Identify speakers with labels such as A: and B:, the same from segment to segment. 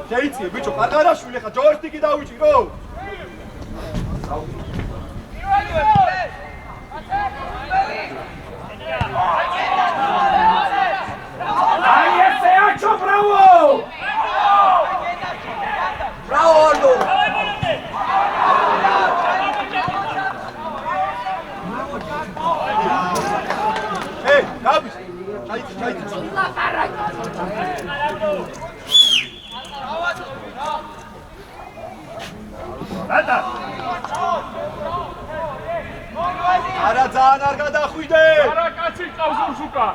A: შეიძლება ბიჭო ყარყარაშვილი ხა ჯოისტიკი დავიჭირო
B: Ahí ese Hacho, bravo!
C: Bravo, Ordo!
A: Hey, Gabis! Çay. Rada! Ara ძალიან არ გადახვიდე!
B: Არა კაცი ყავს უშუკა!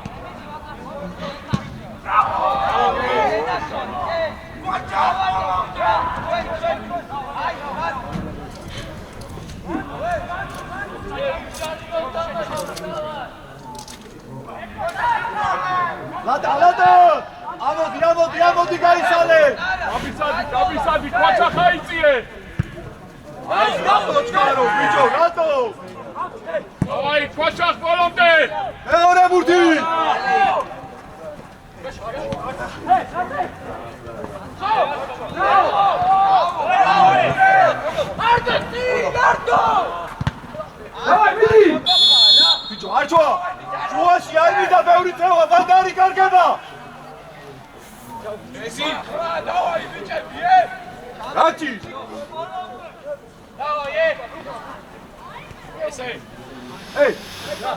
A: ლადა! ამოდი გაისალე!
B: გაბისადი, კვაჩა ხაიწიე!
A: აი, გამოჩქარო, ბიჭო, რატო?
B: აი, კვაჩახ ბოლომდე!
A: მეორე ბურთი!
B: დავაი, მიდი!
A: ბიჭო, არჩვა! შუაში არ მიდა ბევრი წევა, ბანდარი კარგება!
B: ესი! დავაი, ბიჭები,
A: რაჭი!
B: დავაი! ესე!
A: Hey,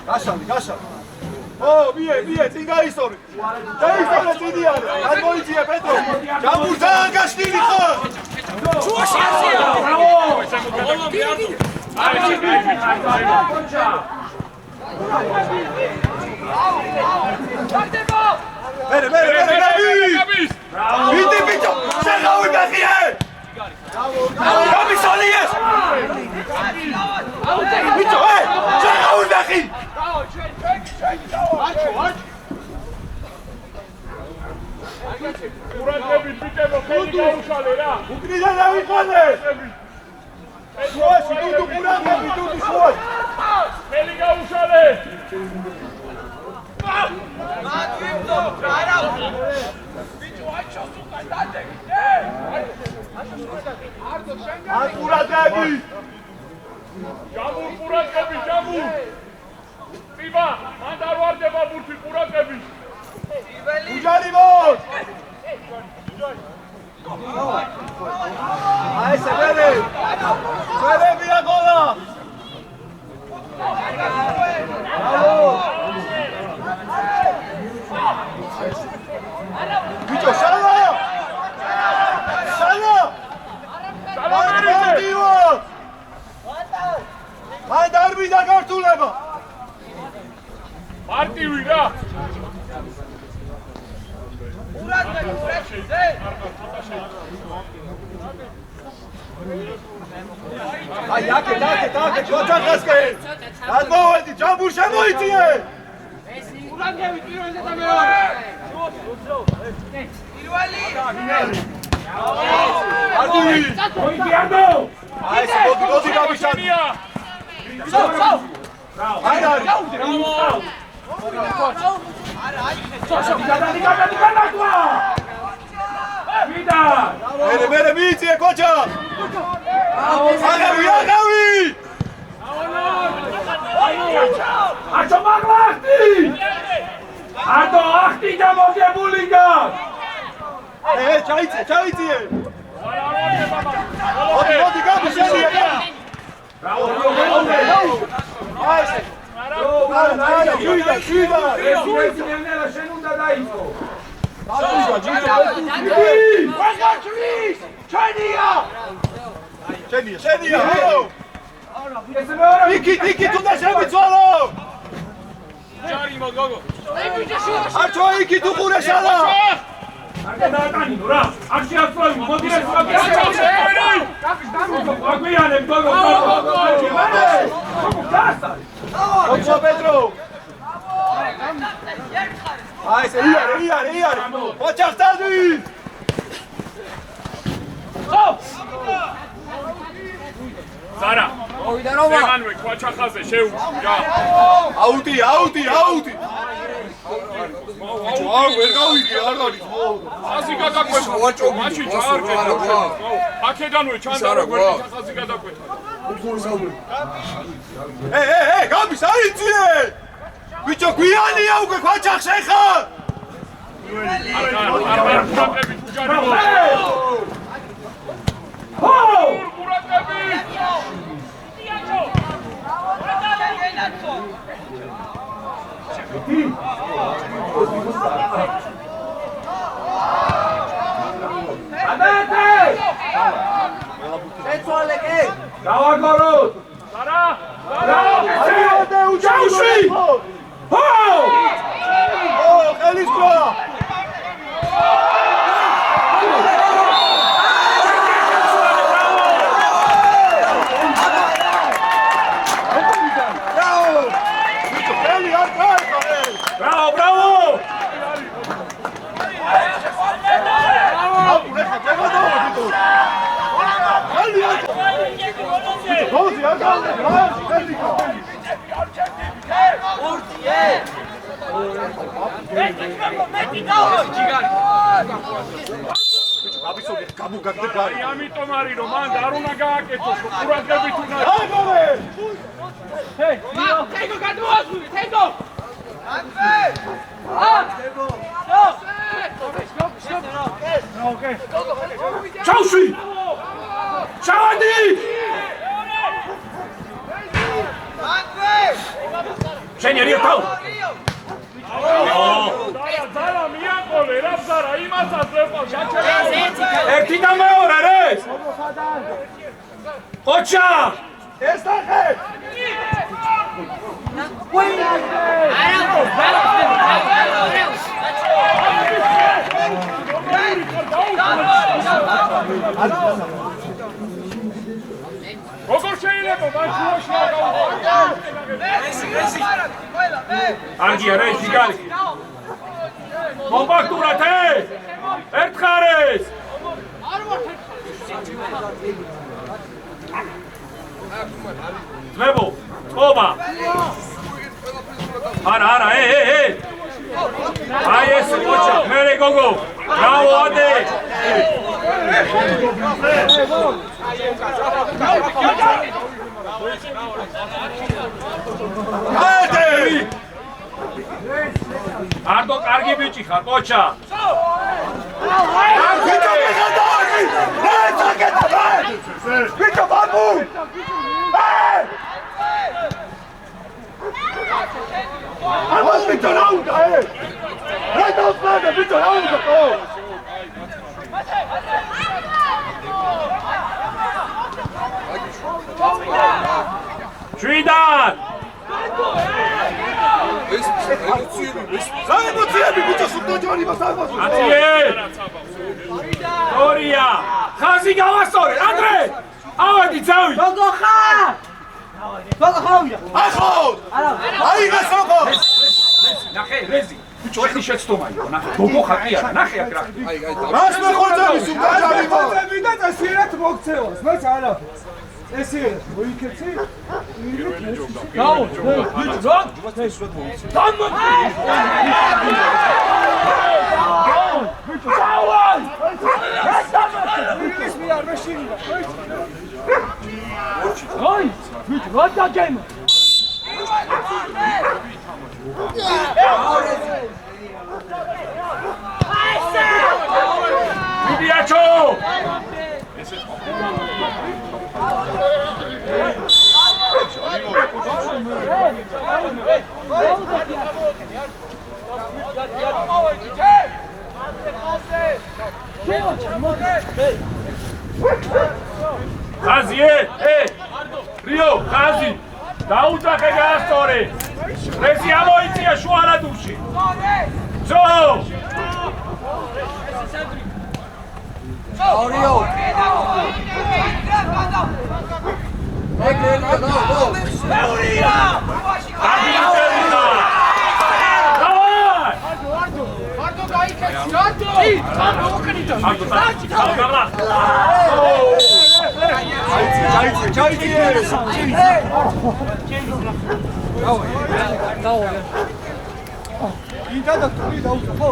A: გაშალი. ო, მie, წინ გაისტორე. დაისტორე წინი არის. არ მოიწია პეტრო. ჯამურ ძალიან გაშლილი ხარ.
B: შუაში აზია! ბრავო!
A: მერე, გაბის! ვიდი ბიჭო, შეღავი მეხიე! გაბის ალიეს! ბიჭო, შეღავი მეხი!
B: ყურადღები ბიჭებო, ხელი გაუშალე რა!
A: უკრიდან დავიყალე! შუაში, დუდუ ყურადღები, დუდუ შუაში!
B: ხელი გაუშალე!
A: ყურადღები!
B: ჯამურ! წიბა, მან დარვარდება ბურთი ყურადღები!
A: უჯარი მოს! აი სევერე! სევერია გოლა! ბიჭო, შალა! მან დარბიდა გართულება!
B: მარტივი რა!
A: აი, აკე, ჯოჯახასკე! გადმოვედი, ჯამბურ შემოიწიე!
C: ყურადღები პირველზე და მეორე. პირველი.
A: არტივი!
B: მოიგიარდო!
A: აი, მოდი გავიშალე! აი, მერე მიიწიე კოჩა! აგავი!
B: აჩო მაგლახტი! არტო ახტი გამოგებულინგა!
A: ჩაიწიე! მოდი გავიშალე! აი, შვიდა!
B: ესუეცინელა შენ უნდა დაიწყო!
A: შენია! იქით უნდა შევიცვალო!
B: ჯარი მოგოგო!
A: არჩო იქით უყურე შალა!
B: არ დაატანინო რა! არ შეაცვალო, მოდი ეს ვაკეთე! აგვიანებ გოგო!
A: ოჩო პეტრო! აი ეს იარე! ოჩახტადი!
B: ზარა!
C: მოვიდა რომა!
B: მანვე კვაჩახაზე შეუჭი რა!
A: აუტი! არ ვერ გავიგე არ არის
B: ხაზი გადაკვეთა მაშინ ჩაარგე აქედანვე ჩანდა რომ გვერდით ხაზი გადაკვეთა
A: გამის არიწიე ბიჭო გვიანია უკვე ქვაჩახს ეხა
B: მურატები ჯარი მურატები
C: დავაგოროთ!
B: არა!
A: ჩავში! ხელის გვა!
B: ამიტომ არის რომ მან არ უნდა გააკეთოს ყურადღებით უნდა
C: თეგო გადმოასული, თეგო!
B: ჩავში! ჩავადი! შენი არის თავ! ზარა მიაყოლე რა ზარა იმასაც ვეყავ ერთი და მეორე რეს ხოჩა
A: ეს ნახე
B: როგორ შეიძლება მან შუაში არგია რა ის გიგალი კომპაქტურად ერთხარეს ძმებო წყობა არა აი ეს ხოჩა მერე გოგო ბრავო ადე არტო კარგი ბიჭი ხარ ყოჩა
A: ბიჭო ბაბუ ამას ბიჭო რა უნდა რა დავსვლა ბიჭო რა უნდა
B: შვიდან
A: საემოციები ბიჭო სულტაჯარი მასალბაზო
B: აციე ორია ხაზი გავასწორე ანდრე ავედი ძავი
C: გოგო ხარ! გოგო ხავია!
A: ახო აი გასოყო
B: ნახე რეზი ბიჭო ეხი შეცდომა იყო ნახე გოგო ხარ კი არა ნახე აქ რა
A: მას მეხოძები სულტაჯარი
D: მოწები და წესიერად მოგცევას, მეც არაფერს. წესიერად მოიქეცი? გაო, ბიჭო, რა?
B: მიდიაჩო ხაზი რიო ხაზი დაუძახე გაასწორე რეზი ამოიწია შუარადურში ძო
C: ორიო! მეურია!
B: არტო გაიქეცი არტო არტო უკნიტო არტო გავლა
D: გინდა და თული დაუცა ხო?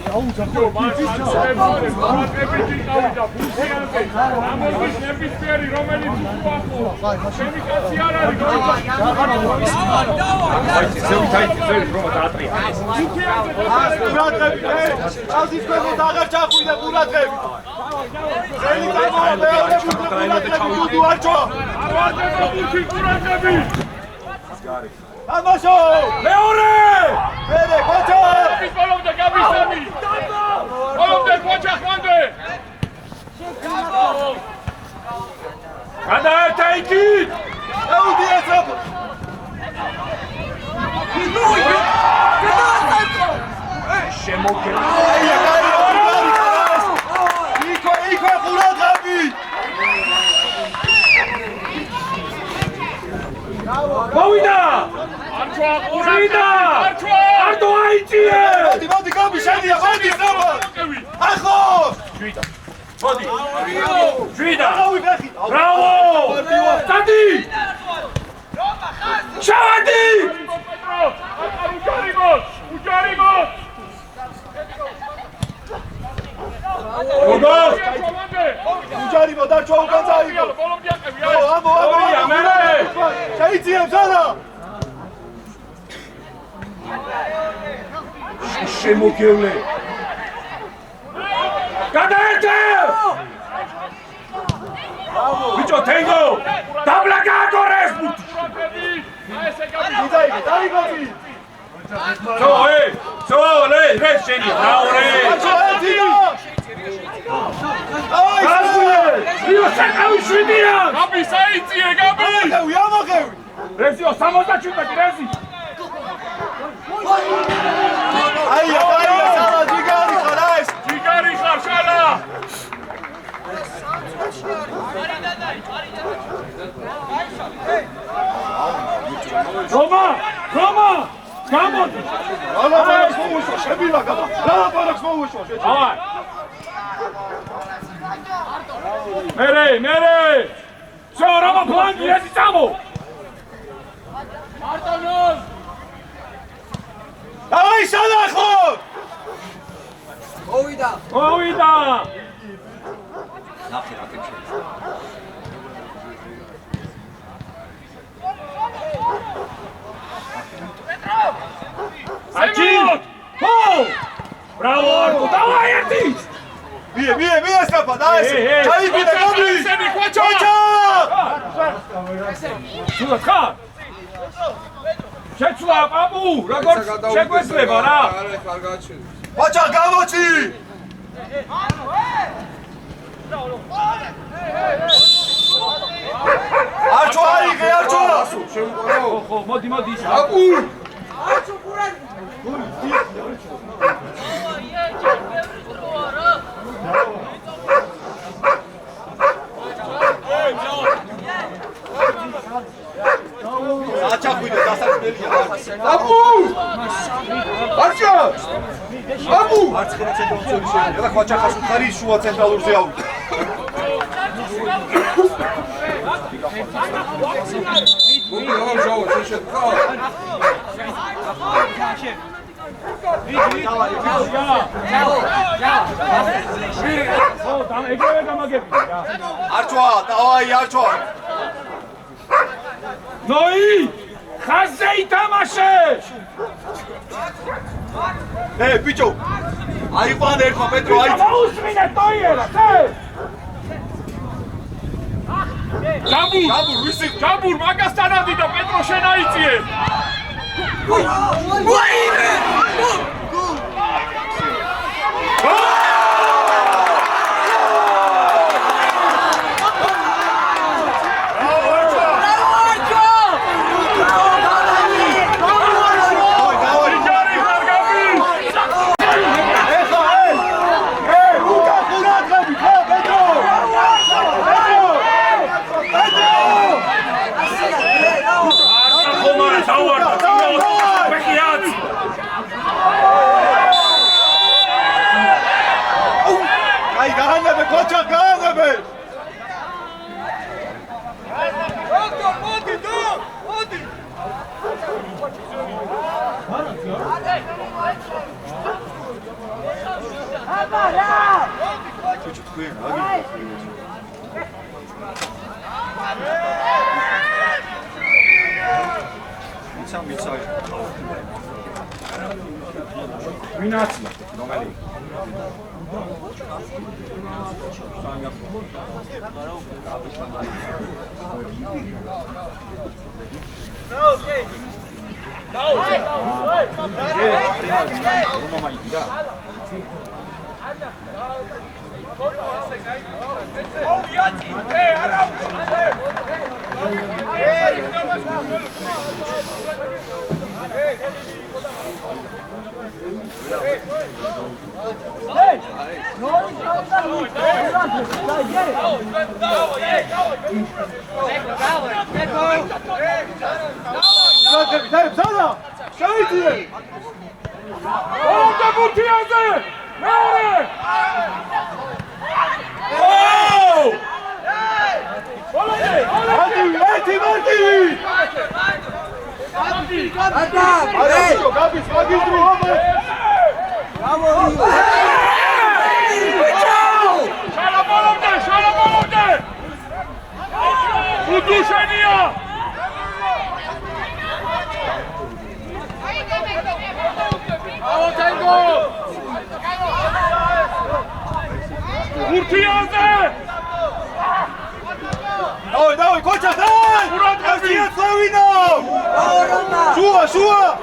D: დაუცა ხო?
B: მარკები ჩიყავდა ბუსიანზე. ამოდის ნებისმიერი რომელიც უახლოა. შემიკაცი არ არის.
A: აზის ქვემოთ აღარ ჩახვიდა ყურადღებით. ძელი გამოვა მეორე ყურადღები უარჩო. ამაშო!
B: მეორე!
A: მერე კოჩა!
B: ბოლომდე გაბისანი! ბოლომდე კოჩა ხმანდე! გადაერთა იქით!
A: ეუდი ესრაფ!
B: შემოგე!
A: იქო ყურადღები!
B: მოვიდა! არჩვა ყურადღება! არჩვა! არტო აიწიე!
A: მოდი გამიშენია, მოდი ზრაფა! ახოს!
B: მოდი! შვიდა!
A: რავი ბეხი!
B: ბრავო! სტადი! შავადი! უჯარიმოს! გოგო!
A: უჯარიმო დარჩვა უკან წაიღო! ამო! შეიძიებს არა!
B: შემოგევლე! გადაერთე! ბიჭო თენგო! დაბლა გააკორეს!
A: დაიგოდი!
B: რე შენი რაორე! რიო საკავი შვიდია! გაბი საიწიე გაბი!
A: ამოღევი!
B: რეზიო 67 რეზი!
A: აია, სალა ჯიგარი ხარ ეს!
B: ჯიგარი ხარ შალა! რომა! გამოდი!
A: ალაპარაკს მოუშვა, შებილა გადა! ალაპარაკს მოუშვა, შეჭი!
B: ავაი! მერე! შო რომა ფლანგი ეს წამო! მარტონოს!
A: აი სანახო!
C: მოვიდა!
B: საჭიროთ! ხო! ბრავო არკო, დავაი ერთი!
A: მie სტაფა და ეს! ჩაიბირე გაბი!
B: კოჩა! სულა ხარ! შეცვლა პაპუ, როგორც შეგვეძლება რა!
A: ბაჭა გამოჩი! არჩო აიღე, არჩო!
B: ხო, მოდი ის.
A: აპუ! აჩახვიდე დასაწყდელია. აპუ! არჩო! აპუ! მარცხენა ცენტრალურ ზონაში შეგვიძლია და ხვაჩახას უთხარი შუა ცენტრალურზე ავიდა. არჩვა, დავაი არჩვა.
B: ნოი! ხაზე ითამაშე!
A: ბიჭო! აიყვან ერთხმა პეტრო აი.
B: მოუსმინე ტოიერა, ხე!
A: ჯაბურ, ვისი?
B: ჯაბურ მაგასთან ავიდა პეტრო შენ აიწიე!
C: ვაიმე!
B: Come on, მინაცია რომელი
A: Давай, Костя, давай! Россия, Славина! Шуа!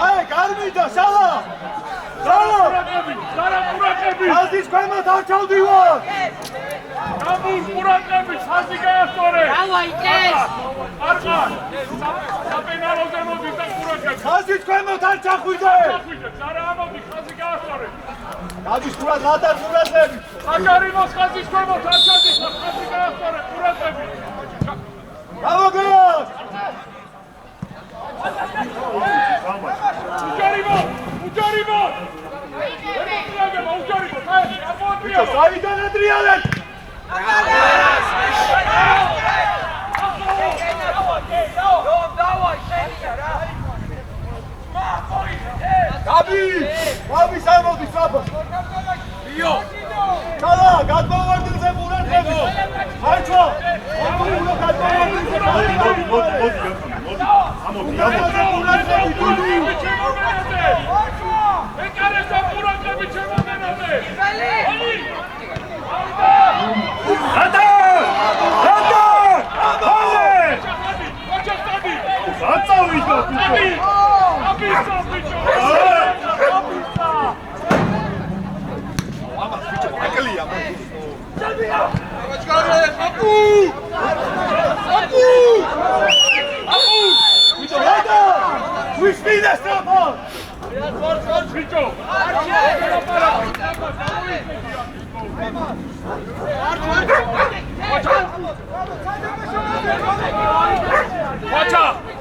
A: Ай, гармида, Сала! Азის ქვემოთ არ ჩავდივარ!
B: გამოს ყურადღები ხაზი გაასწორე.
C: დავაიტეს!
B: არყა! საპენალოზე მოდის და ყურადღები.
A: ხაზის ქვემოთ არ ჩახვიდე!
B: არა ამოდი ხაზი გაასწორე.
A: გადის ყურადღები!
B: აკარიმოს ხაზის ქვემოთ არ ჩადის და ხაზი გაასწორე ყურადღები.
A: გამოგეს!
B: უჯარიბო!
A: ბიჭო, საიდან ადრიალეთ? გაბის ამოდის აბა.
B: იო!
A: კალა, გადმოვარდნზე ყურადღები. აჩვა! ამოულა გადმოვარდნზე. ამოდი.
B: ეკარესა ყურადღები ჩემომენაზე.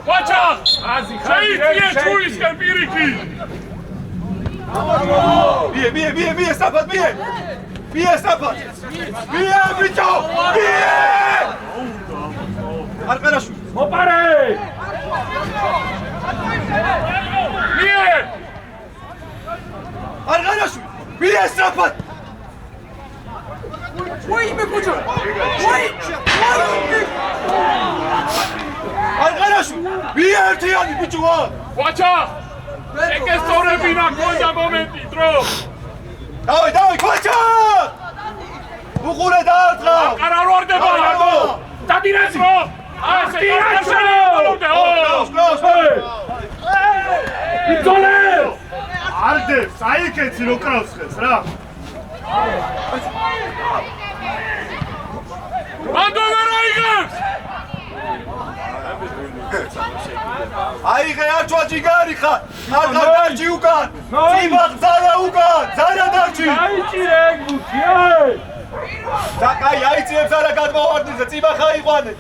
B: Watcha! Შეიძლება ჩუისკენ პირიქი.
A: Бие, стопот, бие! Бие, стопот! Бие, бичо! Бие! Аркарашу!
B: მოპარე! ბიე!
A: Аркарашу! Бие, стопот!
C: Ой, იმე კუჩო!
A: Аркарашу! Бие, ერთიანი ბიჭოა!
B: Watcha! ეკესტორებინა გონდა მომენტი დრო.
A: დავай, კოჩა! უყურე დაარტყა!
B: არა რო არდება რატო? დადინაცრო! იცოლე!
A: არდებს, აიქეცი რო კრავს ხეს რა.
B: მანდონა რა იგებს?
A: აიღე არჩვა ჯიგარი ხარ. არ დარჩი უკან. წიბა ზარა უკან. ზარა დარჩი.
B: აიჭირე გუთია.
A: და კაი აიწიებს არა გადმოვარდნიზე. წიბა ხაიყვანე.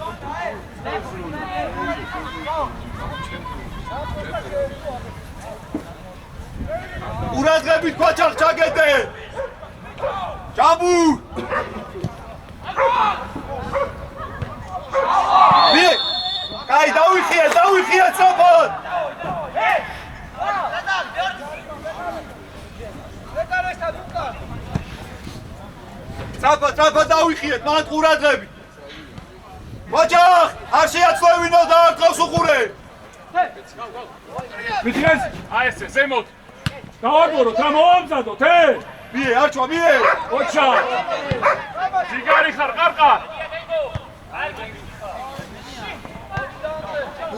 A: ყურადღებით ქვაჩახ ჩაგეთე. წაფა დავიხიეთ, მან ყურადღები. ვაჯახ, არ შეაცვლევინო და არ თავს უყურე.
B: მითხეს, აი ესე, ზემოთ. დავაგოროთ, რა მოვამზადოთ,
A: მie, არჩვა, მie.
B: ოჩა. ჯიგარი ხარ, ყარყარ.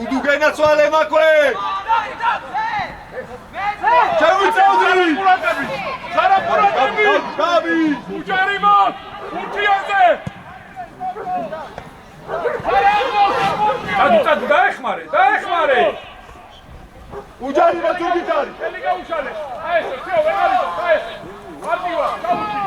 A: უდუ გენაცვალე მაქვე. ჩავიწევდი.
B: ყურადღები. ხარა ყურადღები.
A: გაბი.
B: უჯარიმო, უთიაზე. წადუ დაეხმარე.
A: უჯარიმო თურგიტარი.
B: ელი გაუშალე. აი ესე, თეო ვერ არის, აი ესე. მარტივა, გავუჩი.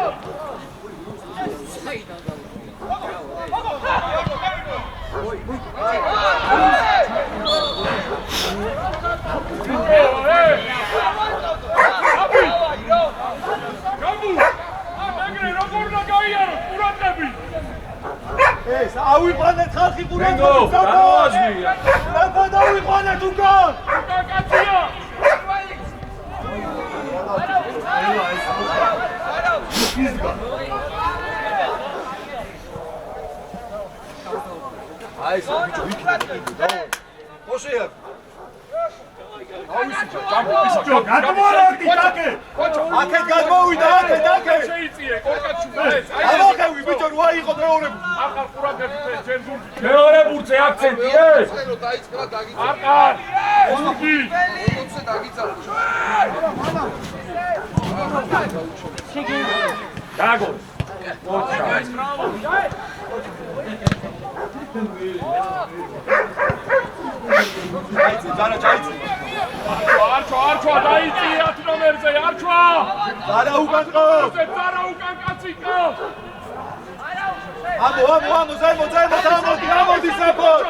A: ეს ავიყვანეთ ხალხი ყურადღებით. რა დავიყვანეთ უკან?
B: უკან კაცია.
A: აი ეს ბიჭო იქნება. ხოშია.
B: გადმოვარდი დაკე.
A: აქეთ გადმოვიდა, აქეთ.
B: შეიწიე, კორკაცი ეს.
A: ამოხევი ბიჭო, რა იყო მეორე.
B: ახალ ყურადღები ჯერ ზურგი.
E: მეორე ბურთზე აქცენტი ეს.
B: ახალ. ზურგი.
E: დაგო.
A: ჩაიცი, ზარა ჩაიცი.
B: არჩვა, დაიწიე 10 ნომერზე, არჩვა.
A: ზარა უკან ყავს.
B: ზარა უკან კაცი ყავს.
A: ამო, ზემო, საფორ.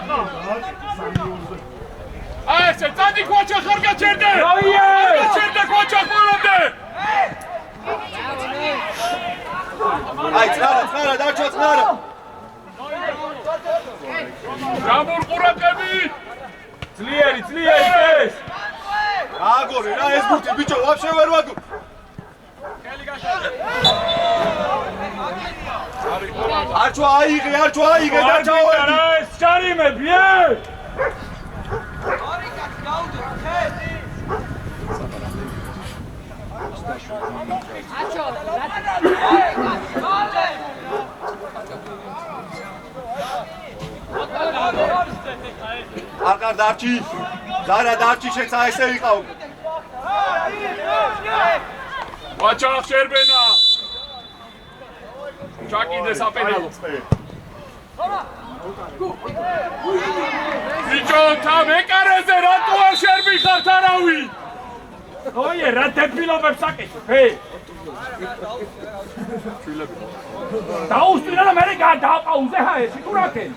B: აი ესე, წადი ქუაჩა ხარ გაჩერდე.
E: რაია?
B: გაჩერდე ქუაჩა ხოლმე.
A: აი, წარა, დარჩა წარა.
B: გამურყურაკები.
E: ძლიერი ეს.
A: აგორე რა ეს ბურთი ბიჭო, ვაფშე ვერ ვაგო. არჩვა აიღე და ჩავედი.
E: რა ეს ჯარიმები
A: აღარ დარჩი. ზარა დარჩი შეცა ესე იყავ.
B: ვაჩახ შერბენა. ჩაკიდე საპენალო. ბიჭო, თან ეკარეზე რატოა შერბი ხართ არავი?
E: ოიე, რა დებილობებს აკეთებ, დაუსტირა და მე გადააყაუზე ჰაეში თუ რა ქენ?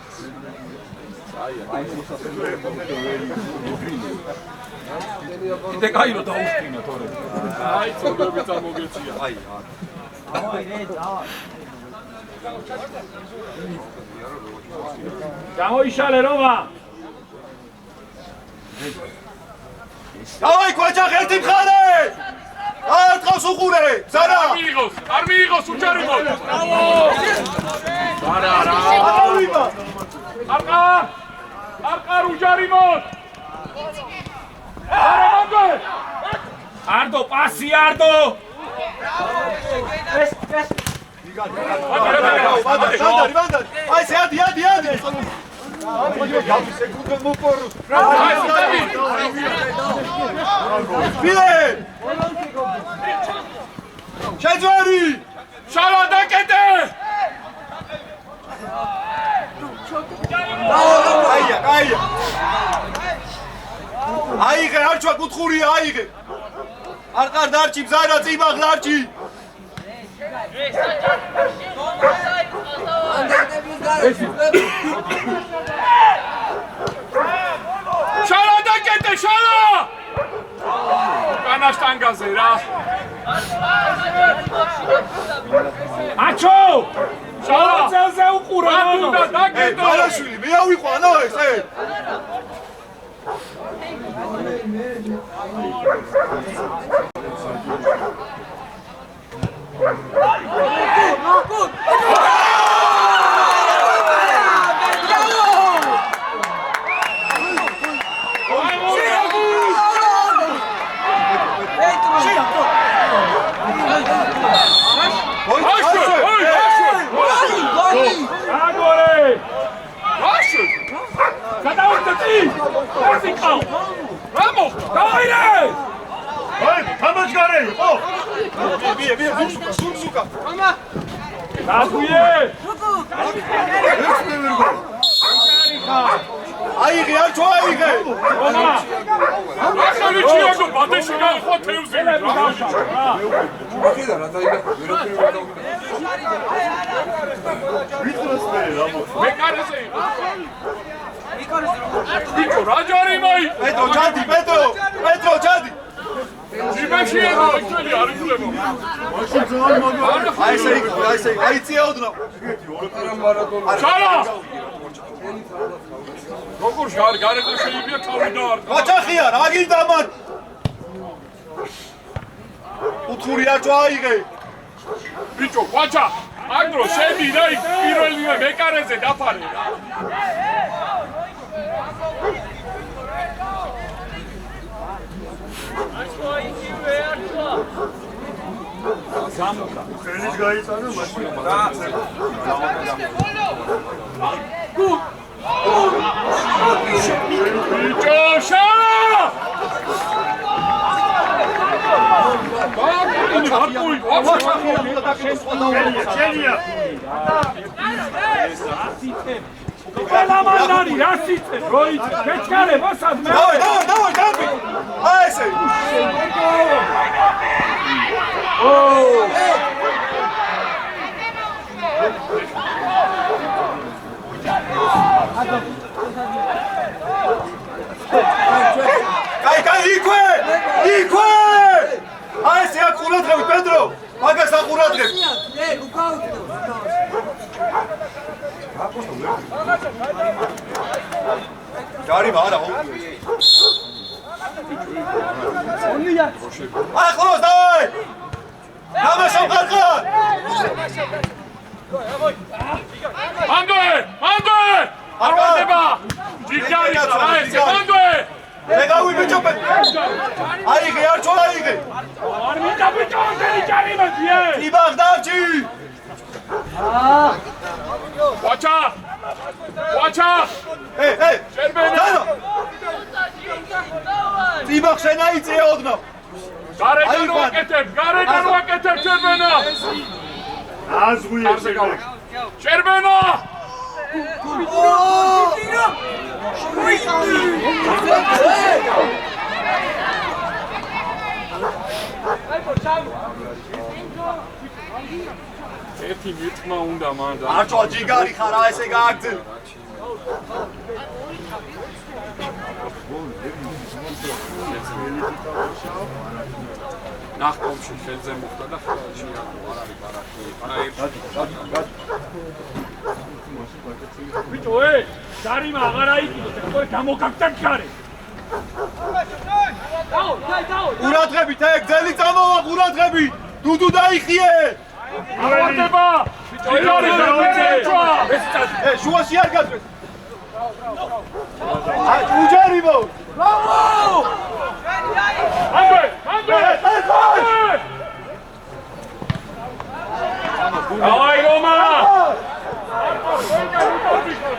E: კიდე კაირო დაუსტინა თორე.
B: აი, წოდები წამოგეცია.
A: აი.
E: გამოიშალე რომა.
A: დავაი ქვაჩახ ერთი მხარე. არ თავს უყურე. ზარა.
B: არ მიიღოს უჯარიმო. არა.
A: ავიდა.
B: არყარ უჯარიმო. არა მაგე.
E: არდო პასი არდო.
C: ეს
A: ვანდარი. აი ესე ადი. გავი სეკუნდე მოპორო. ბილე. შეძვარი.
B: შალა დაკეტე.
A: აია. აიღე არჩვა კუთხურია, აიღე. არყარ დარჩი, ბზარა წიბაღ დარჩი.
B: შალა დაკეტე, შალა. კანაშტანგაზე რა.
E: აჩო! შალაძეზე უყურა
B: ანუ და დაკეტო.
A: ბარაშვილი, მე ავიყვანო ესე.
E: გაყავ. რა მოხდა? დაირე!
A: აი, თამაშ გარეი, ხო? ბიე, სულსუკა.
C: მამა
E: დაგვიე!
A: აიღე, არ თუ აიღე.
E: რომა!
B: ახალი ჩიაგო ბადეში გაიხვა თევზი რა მეკარეზე იყო რა ჯარი მაი
A: პეტრო, ჩადი.
B: ჯიბეში ერო ისეთი არ იკლებო
A: აი ესე იგი, აი წიაოდნო.
B: ჩარა როგორ ჟარი გარეთ შეიძლება თავი დაარტყა
A: გაჩახია, რა გინდა მან? უთხური არ თუ აიღე.
B: ბიჭო ყვაჩა აგრო შედი რა იქ პირველი მეკარეზე დაფარე რა
A: ხელის გაიწანა მაშინ.
B: ბიჭო შარა ბაკინი ბაკუი
A: შენია.
E: ყველა მანდარი რა სიტყვე როიც შეჩქარება სადმე
A: დავай, დამბი. აი ესე. კაი, იქვე! აი ესე აყურადღები, პედრო. მაგას აყურადღები. ჯარი არა. ახლოს დავაი. თამაშობ კარგად.
B: მანდოე არვადება ჯიგარი რა ესე მანდოე
A: მეგავი ბიჭო აიღე არ თუ აიღე
E: არ მინდა ბიჭო დელი ჯარი მაქიე
A: იბაღ დავჭი
B: ყვაჩა შერბენა
A: იბაღ შენაიწია ოდნო
B: გარედან ვაკეთებ შერბენა
A: აზღვია
B: შერბენა ერთი მიტყმა უნდა მან და
A: არჩვა ჯიგარი ხარ რა ესე გააგზავნა
B: ნახტომში ხელზე მოხდა და ხელში არ არის ბარაკი.
E: ბიჭო ჯარიმა აღარ აიკიდოთ ხო გამოგაგდა ჯარი
A: ყურადღებით გძელი წამოვა ყურადღები დუდუ დაიხიე
B: ავარდება ჯარი დაუჭა
A: შუაში არ გაძვეს უჯერიბო
B: დავაი რომა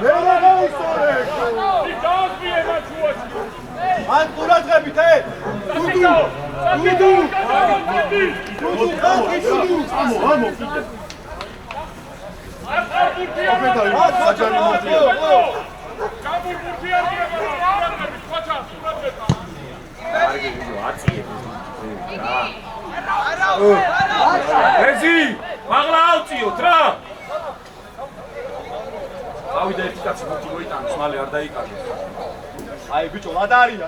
A: მერე გაისტორე მან ყურადღებით დუდუ
E: ეზი მაღლა ავწიოთ რა ავიდა ერთი კაცი მოთი მოიტანოს მალე არ დაიკარგოს
A: აი ბიჭო ლადარია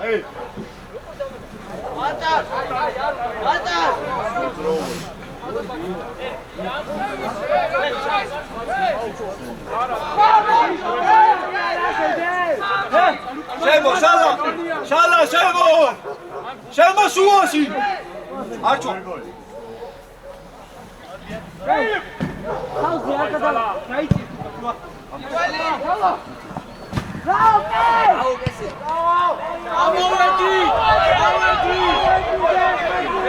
A: შალმა შუაში არჩო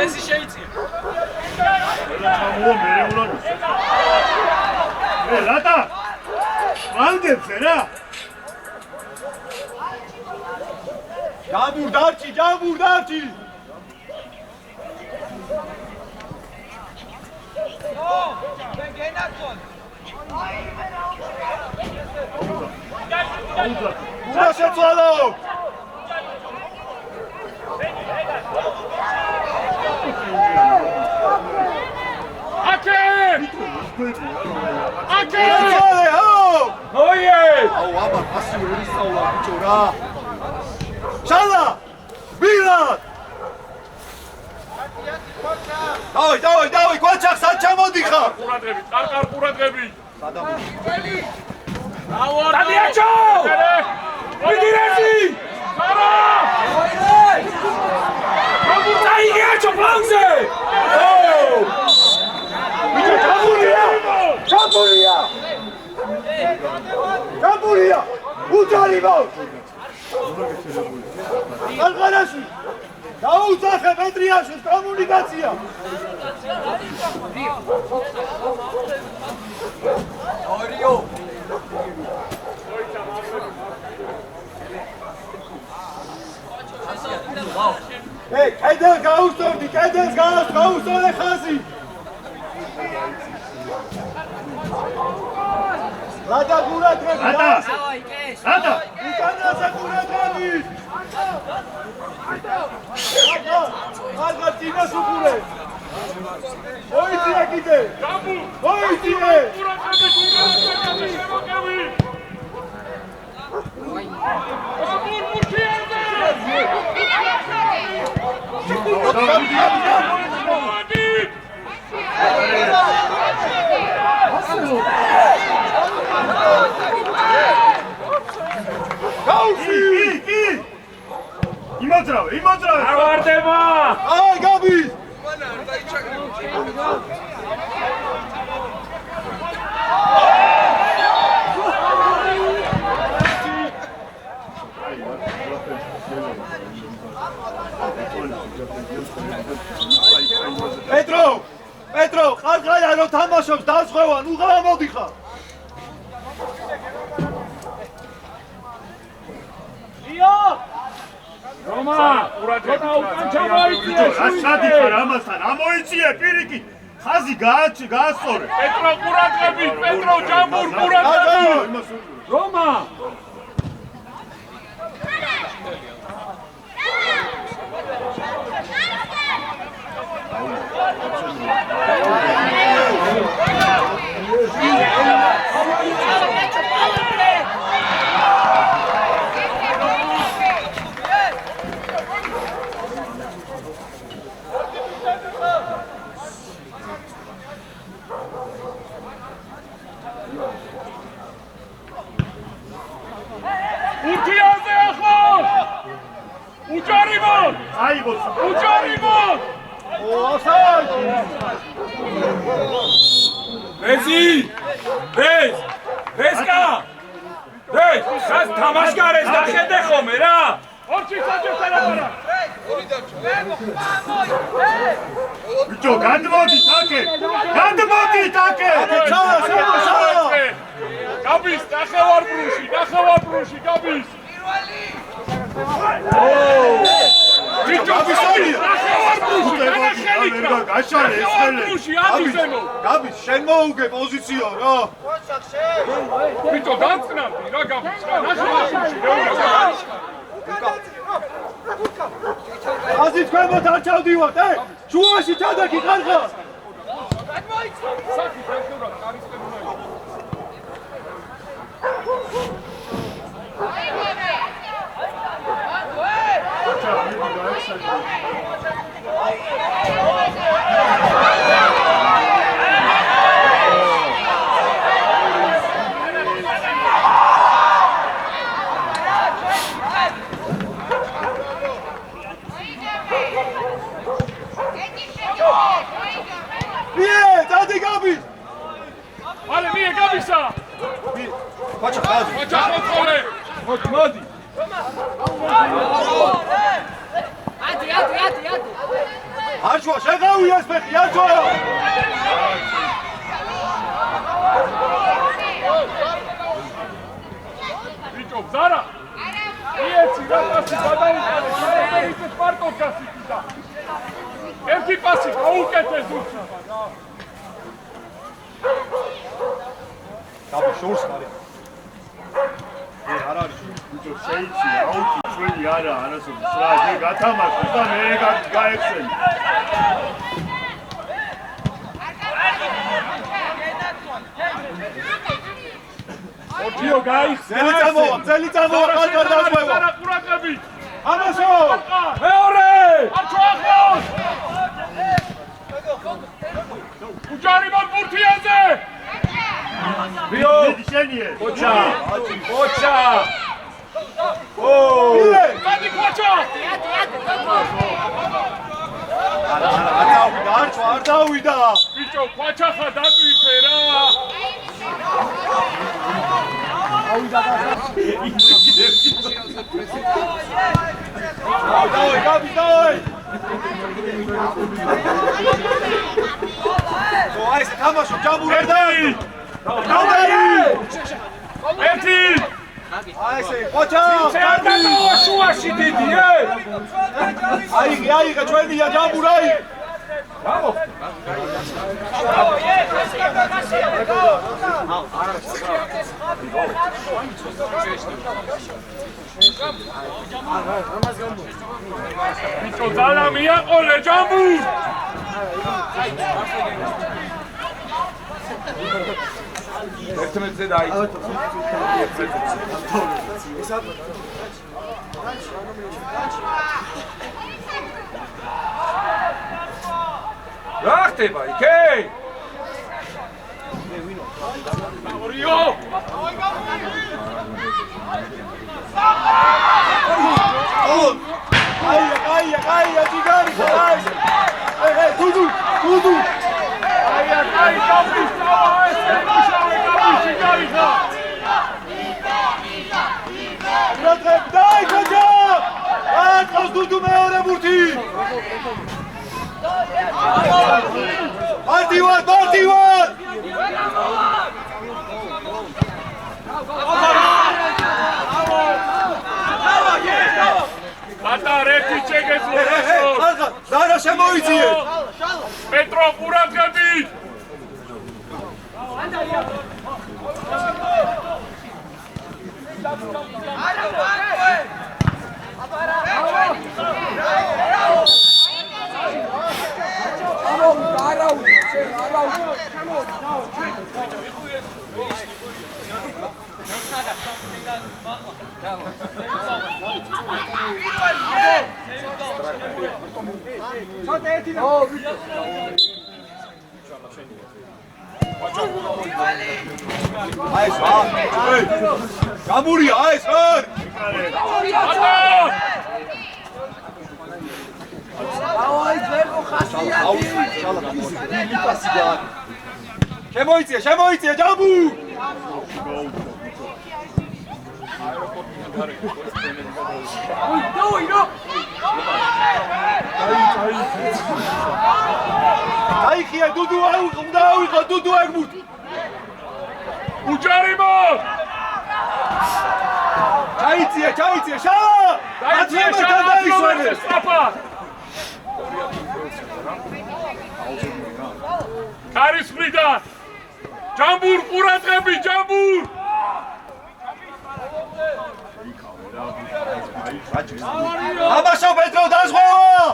C: ეს შეიძლება
A: რატა ვანგებზე რა ჯამბურ დარჩი, ჯამბურ დარჩი. უნდა შეცვალო. შეცვალე, აუ, აბა, ასე ვერ ისწავლა ბიჭო რა. შალა! ბილად! დავი, კვაჩახ, სად ჩამოდიხარ?
B: ყურადღები, ყარ ყურადღები.
E: დადიაჩო! მიდირესი! არა! გამურწაიგეაჩო ფლანგზე!
A: ბიჭო, ჯამბურია! უძალიბო! ალყარაში! დაუძახე პეტრიაშვილს კომუნიკაცია! ორიო! კედელს გაუსწორდი, კედელს გაუსწორე ხაზი! რადა გურადღები რა? რადა? უკანაზე გურადღები! არღა წინას უყურე! მოიწია კიდე! მოიწია!
B: ყურადღები, შემოგევი!
A: იმოძრავე!
E: არ ვარდება!
A: აი, გაბის! პეტრო, ყარყარა რომ თამაშობს დასხვევა, ნუ გამოდიხარ.
E: რომა, ცოტა უკან ჩამოიწიე.
A: რაშადიხარ ამასთან, ამოიწიე პირიქით. ხაზი გაასწორე.
B: პეტრო ყურადღები, პეტრო ჯამბურ ყურადღები.
E: რომა!
B: ურთიაზე ახლა! უჯარიმონ!
A: აიღოს.
B: უჯარიმონ!
A: ოსაი!
E: ბეზი! ბეზკა! გას თამაშგარეს დახედე ხომე რა!
B: ორჩი საჯებს არაფარა!
A: ბიჭო, გადმოდი ტაკე! ჩავა!
B: გაბის, ნახევარბრუში, გაბის! ბიჭო, ნახევარბრუში, ამისემო!
A: გაბის, შენ მოუგე პოზიციო რა!
B: ბიჭო, განწყნავდი რა გაბის რა, ნახევარბრუში,
A: აზი თქვენოთ არ ჩავდივართ, შუაში ჩადაკი ხარხა!
B: საკით ეხევრად კარისკენ უნდა იყოს. Ale mie gabisa!
A: Patrz, chodź!
B: Chociaż otworzę!
A: Młody!
C: Jadę!
A: Arszła, czekał jest pech, Jarczo!
B: Widział, zara! Jedź, zara! პასი გადაუყარე, შემოწერით პარტოს გასიკიდა. ერთი პასი გაუკეთეს უცნობა რა.
A: დაბა შორს ხარი. არ არის.
E: ბიჭო შეიძლება აუთი ჩვენი არა არასოდეს რა ეგ გათამაშო და მე გაეხსენი. ორჯიო გაიხსენე.
A: ძელი წამოვა, კარგად დაშვება.
B: არა ყურაკები.
A: ამასო!
B: მეორე! არჩო ახლოს! უჯარიმო ბურთიაზე!
E: ბიო, შენიე.
B: ხოჩა! ხოჩა! ო! გადი ხოჩა!
A: არ დავიდა.
B: ბიჭო, ხოჩა ხა დატვირთე რა!
A: დავი, დავი! აი ეს თამაშო ჯამბურა და
B: ერთი!
A: აი ესე, ხოჩა!
B: შეადაგო შუაში დიდი,
A: აიღე ჩვენია ჯამბურა! ბრავო!
B: ბიჭო, ძალა მიაყოლე ჯამბურ! ერთმეტზე დაიწყო. რა ხდება იქე? ორიო!
A: აი, ჯიგარი ხარ! დუდუ!
B: აი, გაფრისთავა ეს ემუშავე გაფრისი გაიხა!
A: დაი ხოჯა! ატყავს დუდუ მეორე ბურთი! მარტივად!
B: ატარეთი ჩეგეძლო!
A: ზარა შემოიძიე!
B: პეტრო ყურადღები!
A: აი ეს გამურია ეს არ შემოიწია ჯამბუ აიხია დუდუ აუიღო დუდუ ეგმუტ
B: უჯარიმო!
A: ჩაიწია შალა!
B: დაიწია შალა სწრაფა! კარის მხრიდან! ჯამბურ ყურადღები, ჯამბურ!
A: აბაშო პეტრო დაზღვევა!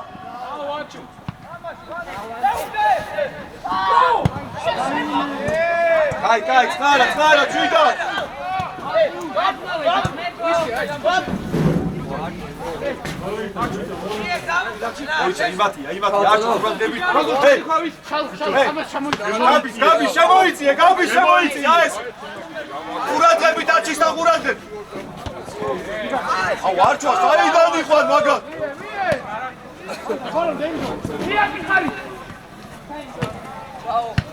A: კაი, წნარა, ჩვიდა! იმათია, არ ჩუქრანდები. გაბი შემოიწია, ეს! ყურადღებით აჩის და ყურადღებით! აუ, არ ჩუქ, საიდან იყვან მაგათ?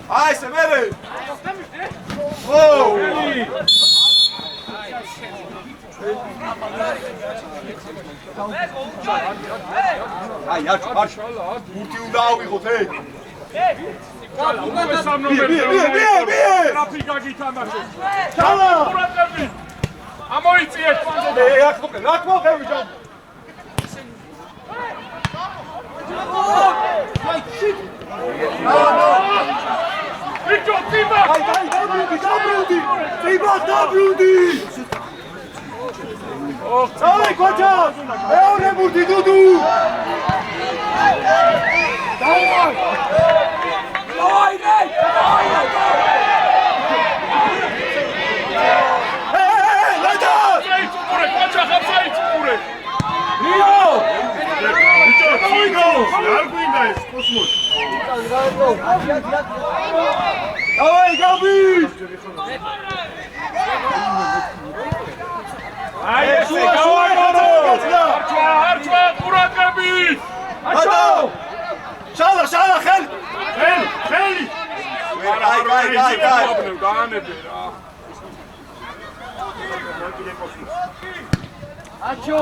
A: აი ესე მერე! აი, არ ბურთი უნდა ავიღოთ,
B: ტრაფიკა გითამაშეს.
A: ჩალა!
B: ყურადღები! ამოიწიეთ!
A: რა ხმოხები ჯამ?
B: ბიჭო წიბა
A: დაბრუნდი წიბა დაბრუნდი წავი ქოჩა მეორე ბურთი დუდუ Давай, Gabi!
B: აი ესე არჩვა ყურადღები
A: ატო! შალა ხელი! გაი
B: გაანებე რა
C: აჩო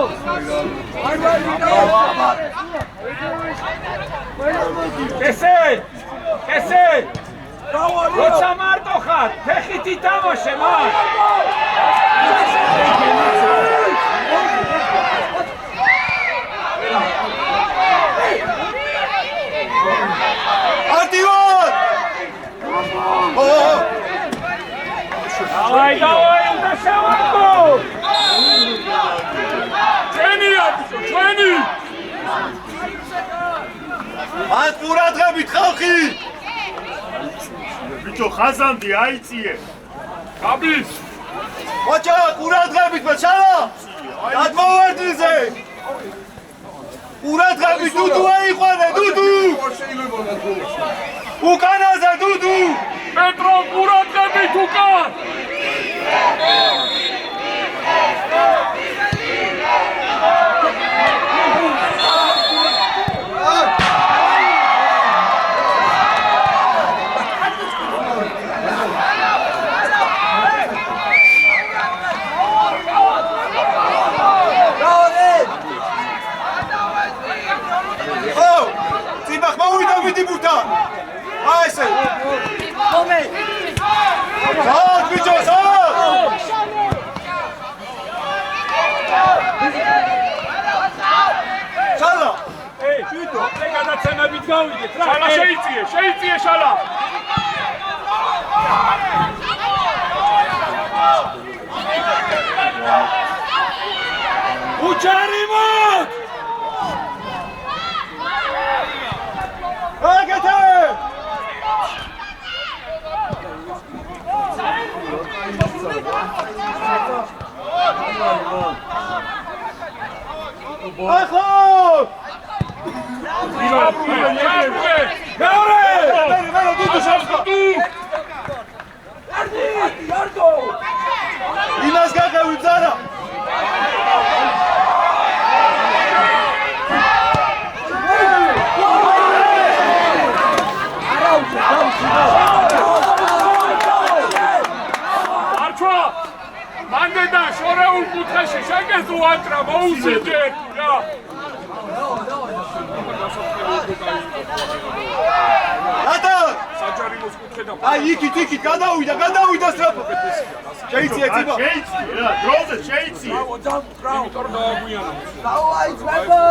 B: ესე როცა მარტო ხარ ფეხით ითამაშე მარ
A: არტივარ!
B: დავაი უდაშავარკო ჩვენი
A: მათ ყურადღებით ხალხი!
E: ბიჭო ხაზანდი აიწიე
B: გაბის
A: მოჭა ყურადღებით მაშალა! დადმოვარდიზე! ყურადღებით დუდუ აიყვანე დუდუ! უკანაზე დუდუ!
B: პეტრო ყურადღებით უკან
A: Aise! Come! Salt, bicho, salt! Shala!
B: Ei, Vito, pega da cena bitgauide. Shala შეიწიე, Shala. Uçarimot!
A: Agate! Achlo! Inas gagavim zara!
B: არჩვა! მანდედა შორეულ კუთხეში შეგეზო ატრა მოუზეჯერ! რა!
A: Ატა!
B: საჯარიმოს კუთხედან
A: აი იქით გადავიდა სწრაფად. შეიწიე წიბა.
E: შეიწიე რა, დროზე შეიწიე.
B: იმიტომ დააგვიანა.
C: დავაი ძმებო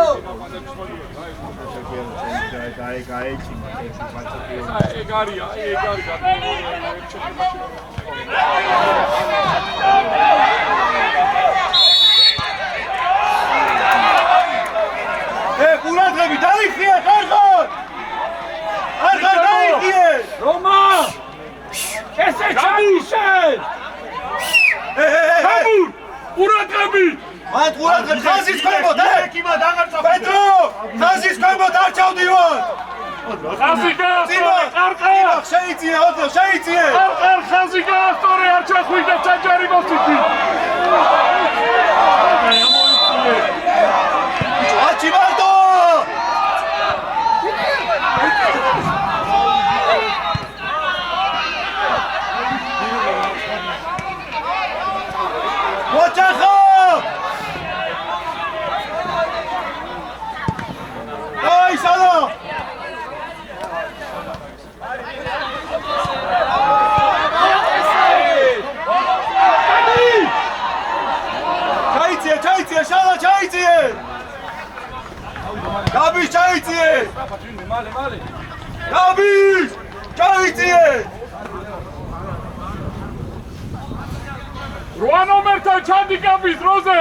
E: გაეჭიმა
B: ეგ არია.
A: ყურადღები დაიხიე ხარხარ! ხარხარ დაიხიე!
B: რომა! ესე ჩამიშენ! გამურ! ყურადღები!
A: მან ყურადღები ხაზის ქვემოთ,
E: ეკიმა დაღარწა
A: პეტრო! ხაზის ქვემოთ არ ჩავდივარ!
B: ხაზი გაასტორე,
A: ყარყარ! შეიწიე, ოდო, შეიწიე!
B: ყარყარ ხაზი გაასტორე, არ ჩახვიდა საჯარი მოსიკი!
A: აჩი მარტო! მოჭახო! აი სალო! ჩაიწიე, შალა ჩაიწიე! გაბის ჩაიწიე! David! Čajcie!
B: 8 ნომერთან ჩანდი გაბის დროზე.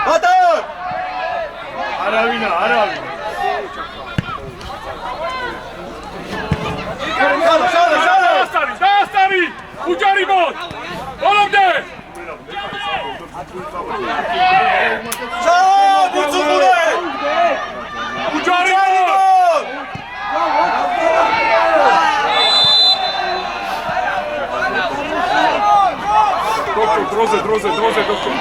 A: Batar!
E: არავინა
A: Şala!
B: დაასტარი უჯარი მოდ ბოლომდე
A: Şala! Buçukure!
B: უჯარი მოდ დროზე დოქტორ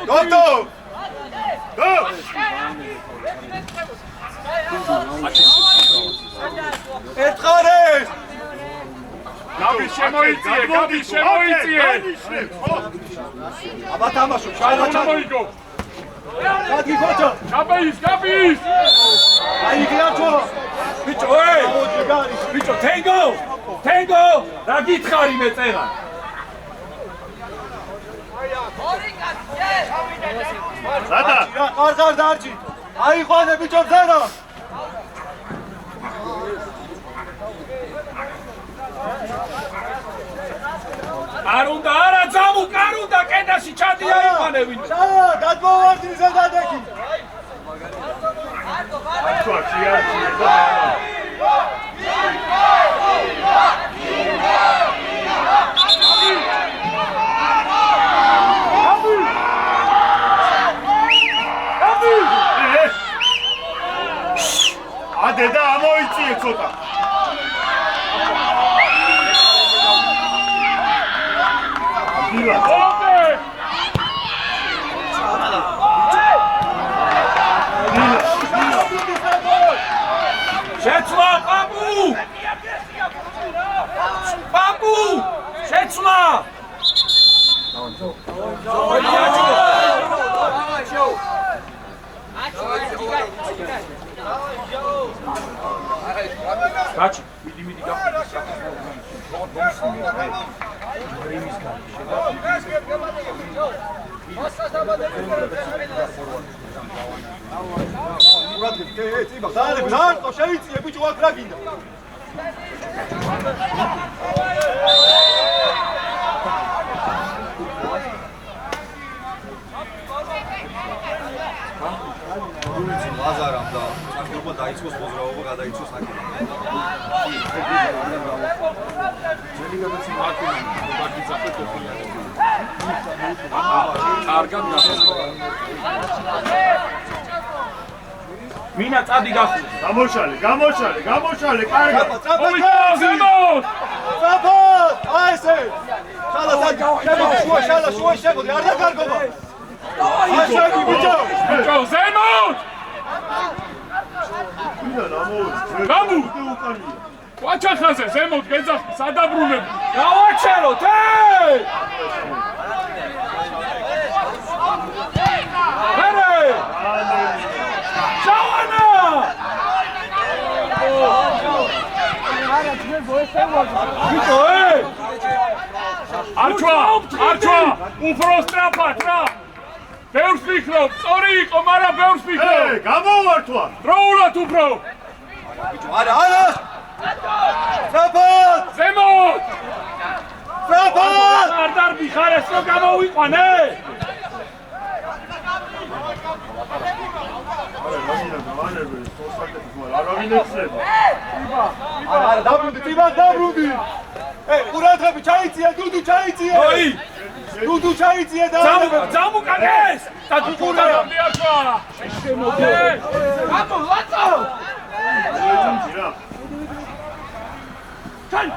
A: Doktor! Ertxarez!
B: გაბის შემოიწიე
A: Აბა თამაშო, შალა
B: ჩამოიგო
A: ჩადი ხოჭო!
B: გაბის
A: აი გიაჩო!
D: ბიჭო, ბიჭო, თენგო, რა გითხარი მეწერა?
E: სადა
A: ყარღარ დარჩი! აიყვანე ბიჭო ზერო!
D: არუნდა, არა ძამუ, კარუნდა, კედაში ჩადი აიყვანე ვინ.
A: შალა, გადმოვარდი ზედადექი!
E: თქვა ჩიარჩი დედა ამოიწიე ცოტა დილა
D: შეცვლა პაპუ შეცვლა გაჩი მიდი
A: ნარტო შეიწიე ბიჭო აქ რა გინდა?
F: ლაზარამ და სახელობა დაიწყოს მოძრაობა გადაიცოს აქ.
D: მინა წადი გახუ
E: გამოშალე კარგად
A: საფოთ! აი ესე! შალა შალა შუა შემოდი, არ დაგარგობა! აი შეგი ბიჭო!
B: ბიჭო ზემოთ გამუ ვაჩახაზე ზემოთ გეძახი სადაბრუნები
D: გავაჩეროთ შავანა ბიჭო
B: არჩვა უფრო სწრაფად რა ბევრს ვიქნობ სწორი იყო მაგრამ ბევრს ვიქნობ
E: გამოვართვა
B: დროულად უფრო
A: ბიჭო არა! საფოთ!
B: ზემოთ
A: საფოთ!
D: არ დარბი ხარ ეს რომ გამოვიყვანე?
A: არა, დაბრუნდი, ტიბა, დაბრუნდი. ყურადღები ჩაიწია, დუდუ ჩაიწია.
D: ოი,
A: დუდუ ჩაიწია და
D: ძამუკანეს! და დუყურა.
C: Vamos, Lato! Čan,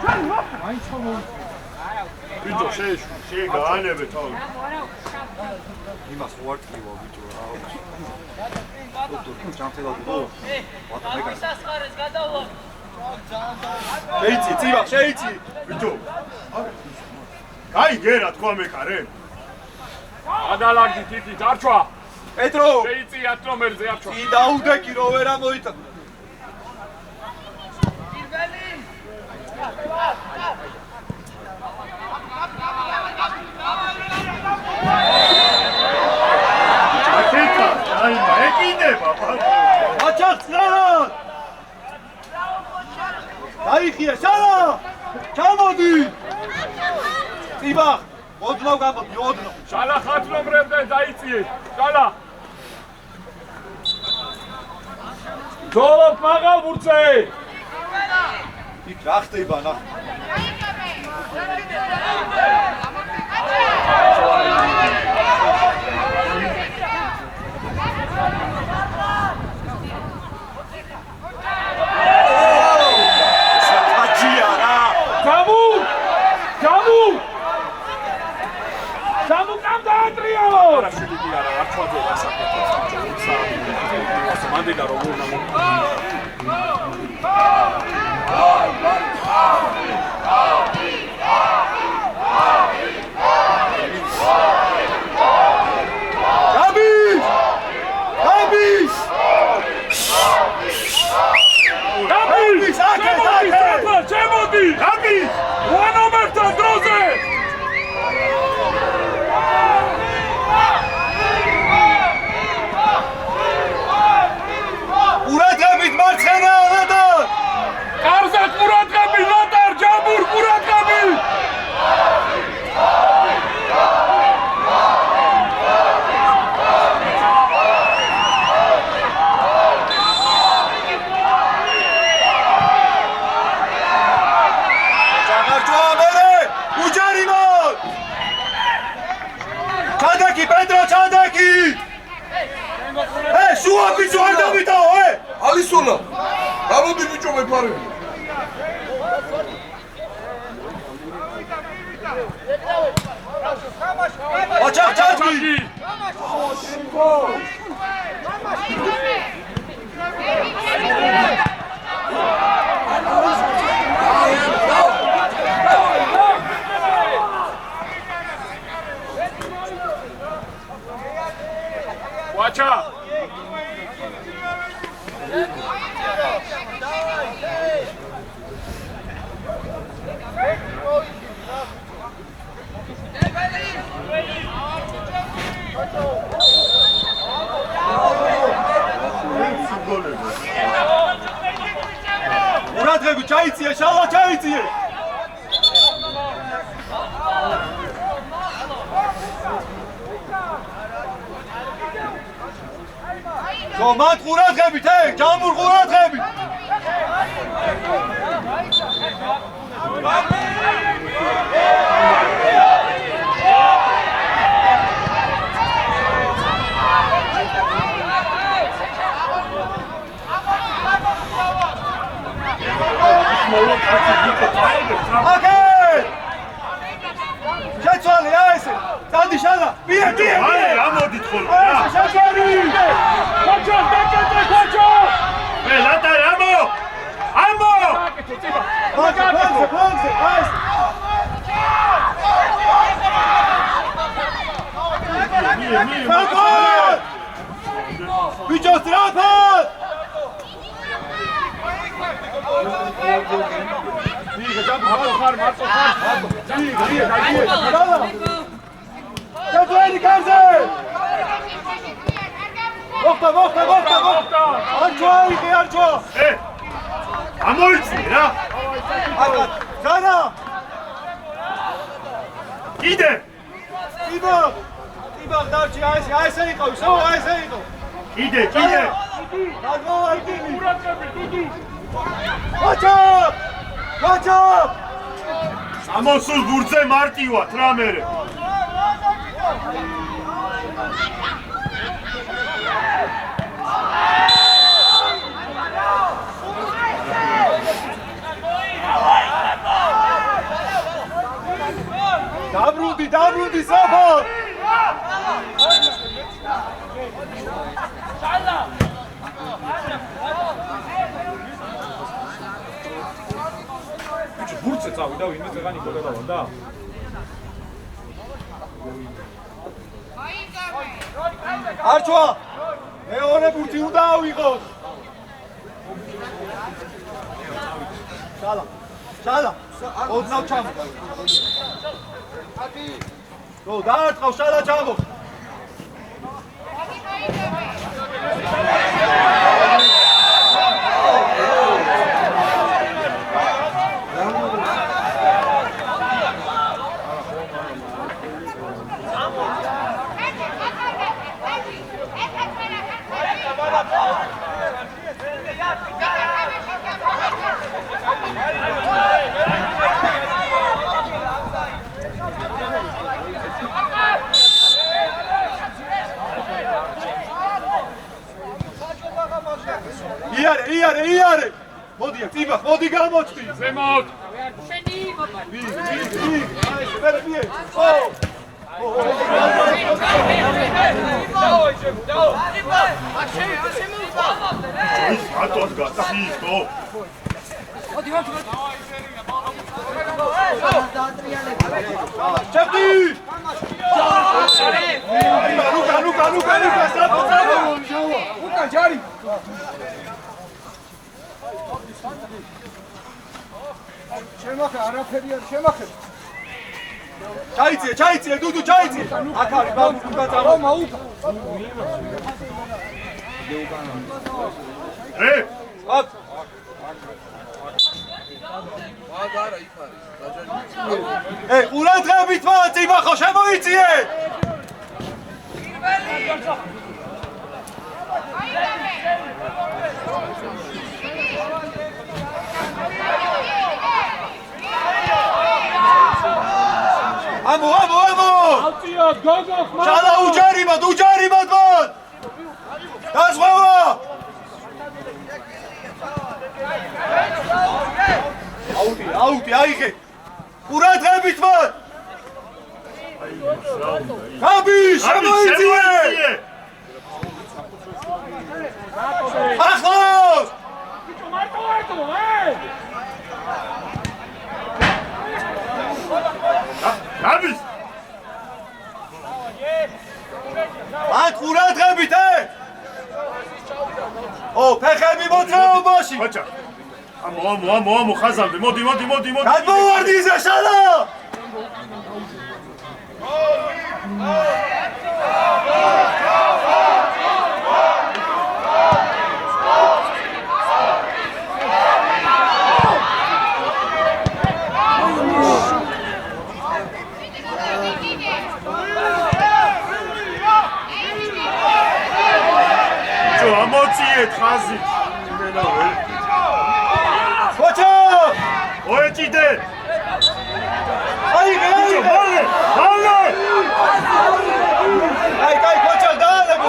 E: ბიჭო შეგაანებე თავი.
F: იმას უარტყივა ბიჭო რა. დოქტორ ჩამწელა დო. ვატა მეკას.
A: შეიცი, ტიბა, შეიცი.
E: ბიჭო. გაიგე რა თქვა მეკარე?
B: ადალაგდი თითი დარჩვა.
A: პეტრო,
B: შეიწიათ ნომერზე არჩვა.
A: წინ დაუდეკი რო ვერ ამოიტა.
E: აკეთა, აი მეკინება ბაბა.
A: აჩახცრად! დაიხია, შალა! ჩამოდი! ტიბა, ოდნავ გამოდი, ოდნავ.
B: შალა ხათ ნომრებზე დაიწიეთ. შალა.
D: ძოლობ მაღალ ბურცე!
A: იქ რა ხდება, ნახე. საჯია რა.
D: გამუ კამ დაატრიალო!
B: არა შედიდი არა არჩვაზე დასაკეთებს ბიჭო. ისე მანდილა რომ უნდა
D: ჩემოდი!
B: გაბი! უანომერთან დროზე!
A: ყურადღებით მარცხენა ლატარ!
B: კარზე ყურადღები ლატარ ჯაბურ ყურადღები!
A: ჩადაკი, პედრო, ჩადაკი! შუა ბიჭო, არ დავიტაო,
G: ალისონა, გამოდი ბიჭო მეფარები.
A: აჩახ, ჩადკი!
B: ვაჩა!
A: ყურადღები ჩაიწია, შალა ჩაიწია! მან ყურადღებით, ჯამურ ყურადღებით! აკე! შეცვალე, ესე! დადი შალა! ბიე!
E: აი ამოდით ხოლმე რა.
A: შეცვალი!
D: ხოჭო, დაკეთე ხოჭო!
E: ლატარ ამო! ამო!
A: ფლანგზე, ეს! Falcon! Bicho strafat!
B: მარტო ხარ.
A: Ჩათვენი კარზე! მოხდა! არჩვა!
E: ამოიცი რა!
A: აკა, განა!
E: კიდე
A: ტიბა დარჩი აი ესე იყო ისო აი ესე იყო
E: კიდე
A: გადმოვარდინი
B: ურაკები დუდუ
A: გაჩა
E: სამოსულ ბურთზე მარტივად რა მერე
A: დაბრუნდი საფო
D: ბურთზე წავიდა ვინმე ზეგანი გოგადავდა
A: არჩვა მეორე ბურთი უნდა ავიღოს შალა ოდნავ ჩამო გო დაარტყავ შალა ჩამო იარე მოდია ტიბა მოდი გამოწვი
B: ზემოთ
E: ატოს გასწიო
A: ჩევდი ლუკა საფო უკან ჯარი შემახე არაფერი არ შემახე ჩაიწიე დუდუ ჩაიწიე აქ არის ბაბუ გაწავა მაუკა ყურადღებით მაწივა ხო შემოიწიე ამო
D: ავწიოთ გოგოს
A: შალა უჯარიმად მოდ დაზღვევა აუტი აიღე ყურადღებით მოდ გაბი შემოიწიე ახლოს
D: მარტო
E: გაბის
A: აქ ყურადღებით ფეხები მოწეობაში
E: ბაჭა ამო ხაზამდე მოდი
A: გადმოვარდი ზე შალა
E: ამოწიეთ ხაზი
A: ბოჩო
E: ოეჭიდე
A: აი კაი ბოჩო დაანებ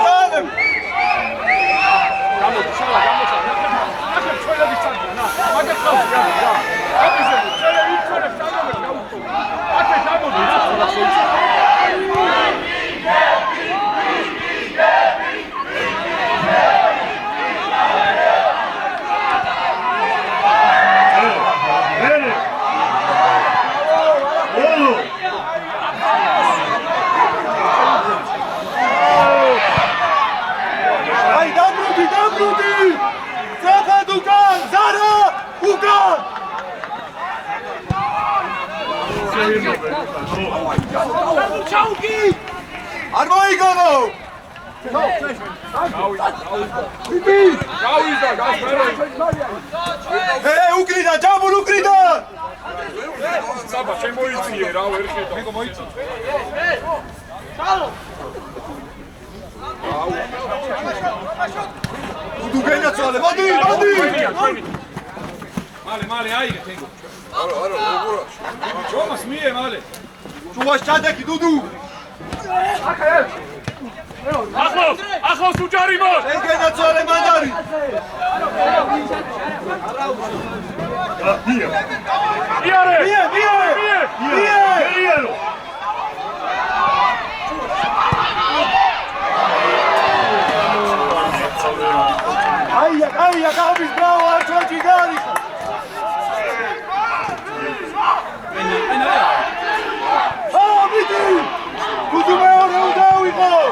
A: არ მოიგონო უკრიდა ჯამბულ უკრიდა
B: აბა შემოიციე რა ვერ ხედავ მეგო მოიცი
A: დუდუ გენაცვალე მოდი
B: მალე აიღე მეგო
G: არა როგორ
B: ჩომას მიე მალე
A: ჩუვას ჩადეკი დუდუ
B: ახლოს უჯარიმო
A: შენ გენაცვალე მანდარი
B: იარე
A: Aia, Gavis, bravo, Arčon Čigariša! Biti! Kudu me ore udao i gol!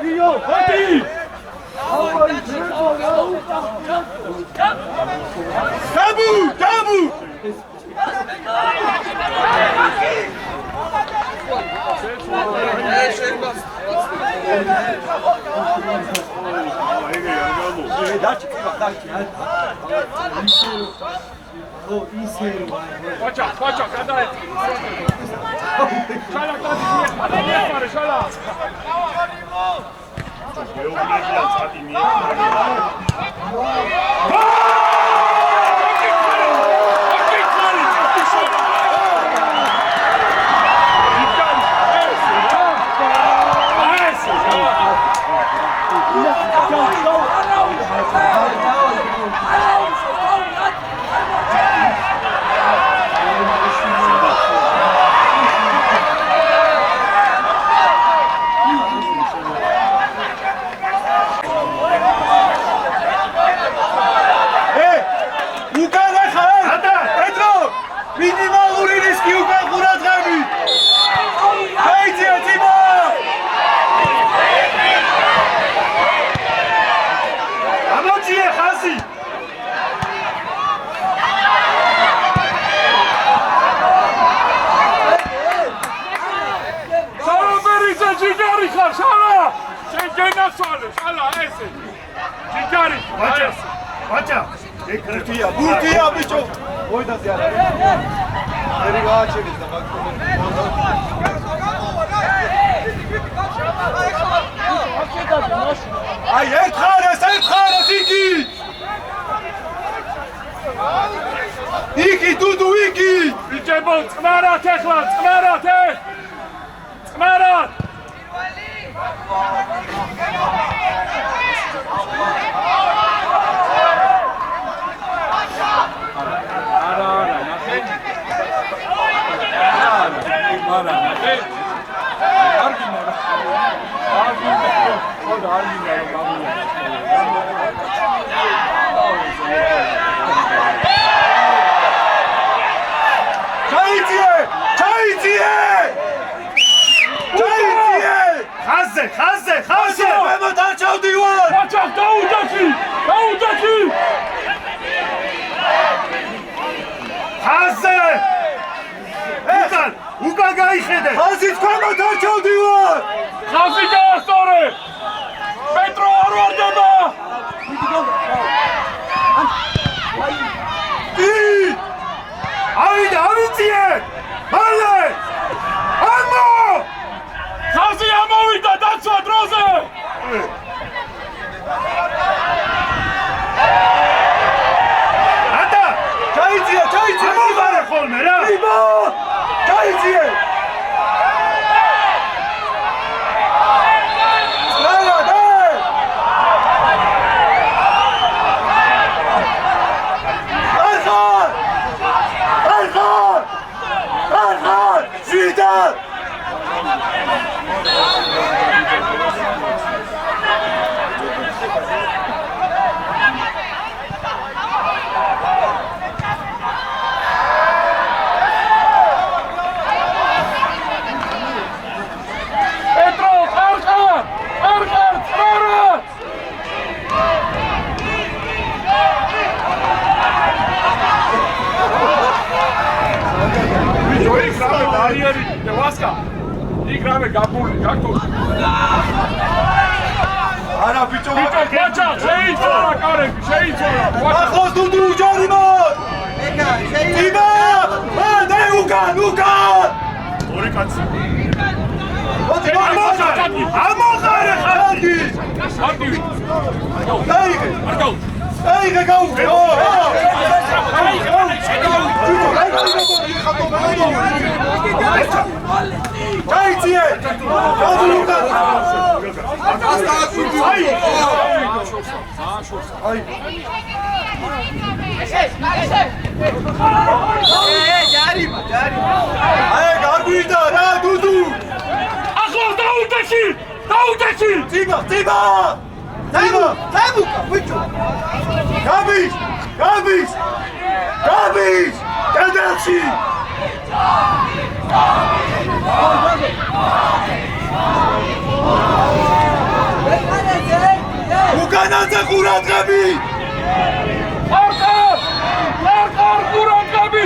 A: Rio, Hoti! Tabu!
B: Pacha, cadê? Şala tadı, şala. Burtiya bicho. Oyda ziyade. Eriga çeviz de bak. Ay et xares iki. İki dudu iki. Biçebo tmarat exla, tmarat. Tmarat.
A: Xaze! Bemo tarçav divan!
B: Paçak Davudaki!
E: Xaze! Ukan გაიხედე!
A: Xazit bemo tarçav divan!
B: Xazi gaastore! Petro არ ვარდება!
E: ავიძიე! მალე! ამო!
B: Xazi ამოვიდა დაცვა დროზე!
E: ატა!
A: ჩაიძიე!
E: ამოვარე ხოლმე რა!
A: იმო! ჩაიძიე!
B: იგრავე გაბული გაკო
A: არა ბიჭო
B: ბაჭა შეიცვალა კარები შეიცვალა
A: ახლოს დუდუ უჯარიმოთ ტიბა და უკან
E: ორი კაცი
A: ამოღარე ხალხი
B: არტივი
A: დაიღე გაუგე დაიძიე გაუგე აი გაგვიდა რა დუდუ
B: ახლოს დაუდექი
A: ტიბა გაბის კედელში უკანაზე ყურადღები
B: არყარ ყურადღები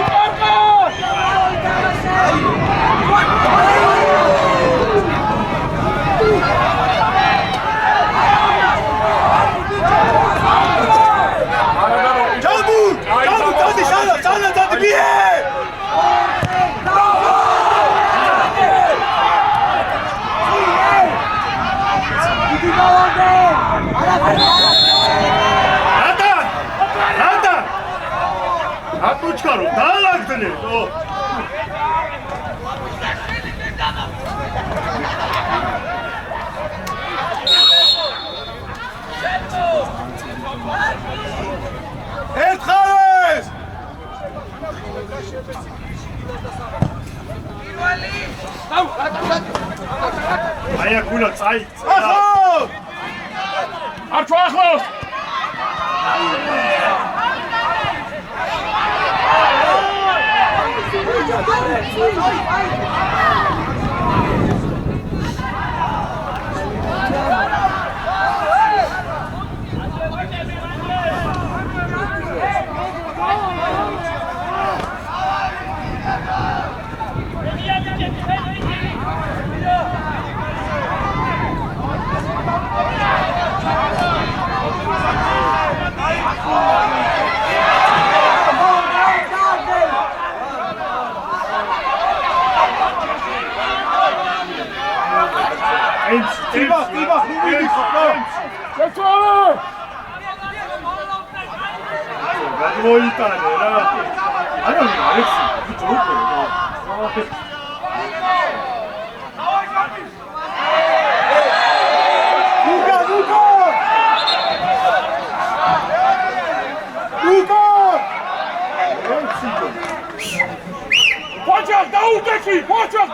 E: ატუჩკარო დაალაგდნე
A: ერთხალეს
E: აი აქულა წაი
A: ახლოს
B: არჩო ახლოს
A: ტიბა
E: გადმოიტანე რა არა არის ბიჭო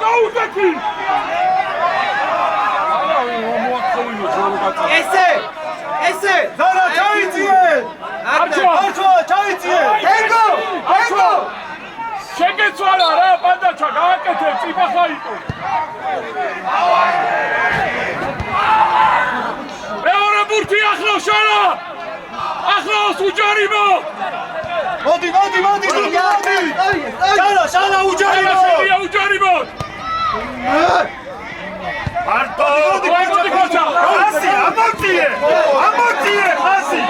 B: დაუდექი
C: ესე
A: ზარა ჩაიძიე არჩო ჩაიძიე
C: ჰენგო
B: შეგეცვალა რა პანდაჩა გააკეთე წიფახაიტო მეორე ბურთი ახლოს შალა ახლოს უჯარიმო
A: მოდი შალა
B: უჯარიმო
E: არტო
B: მოდი ხოჩა
E: ასი ამორტიე ასი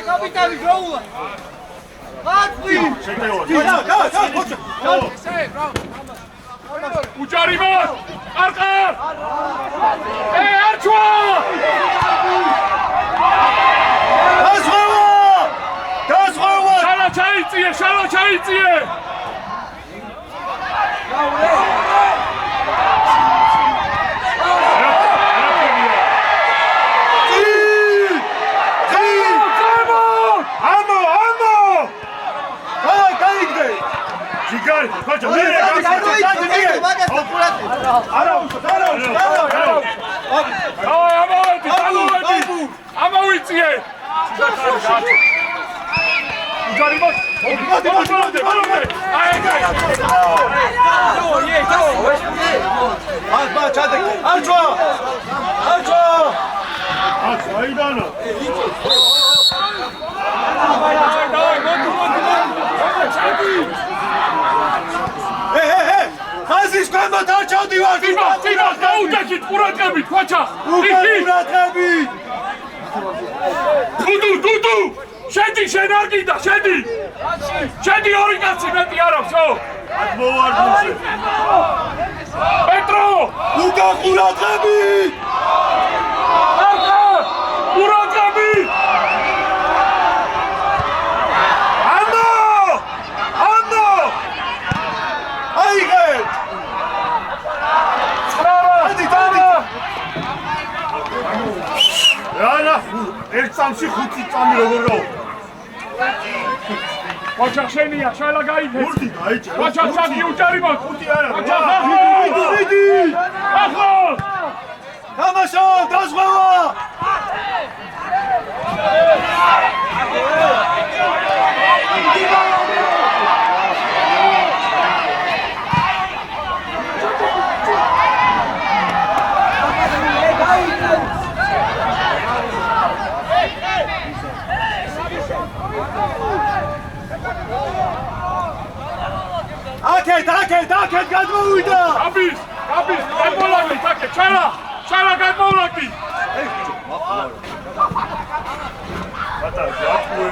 C: კაპიტანი გროულა ატვი
B: უჯარიმო არყარ არჩვა შალა ჩაიწიე
E: ჯიგარი ხოჭო მე
B: ამოვიწიე უჯარიმოს
E: აიდანო
B: იქით ყურადღებით, ქვაჩა!
A: უკან ყურადღებით!
B: დუდუ! შედი შენ არ გინდა, შედი! შედი ორი კაცი მეტი არ აქვს, ო!
E: მოვარდნωσε.
B: პეტრო!
A: უკან ყურადღებით!
B: ყურადღებით! ამო!
A: აიღე!
E: რანა, ერთ წამში 5 წამი როგორ გავა?
B: Quacha xenia, xala gaide.
E: გურდი დაიჭერა.
B: Quacha xagi უჭარიბა.
E: ხუთი არა.
B: Quacha
A: მიდი!
B: ახლა.
A: თამაშო, დაზღვევა! აკეთ გადმოვიდა!
B: აბის, გადმოლაგდი, თაკე, ჩალა გადმოლაგდი.
E: ბატა, გაფუე,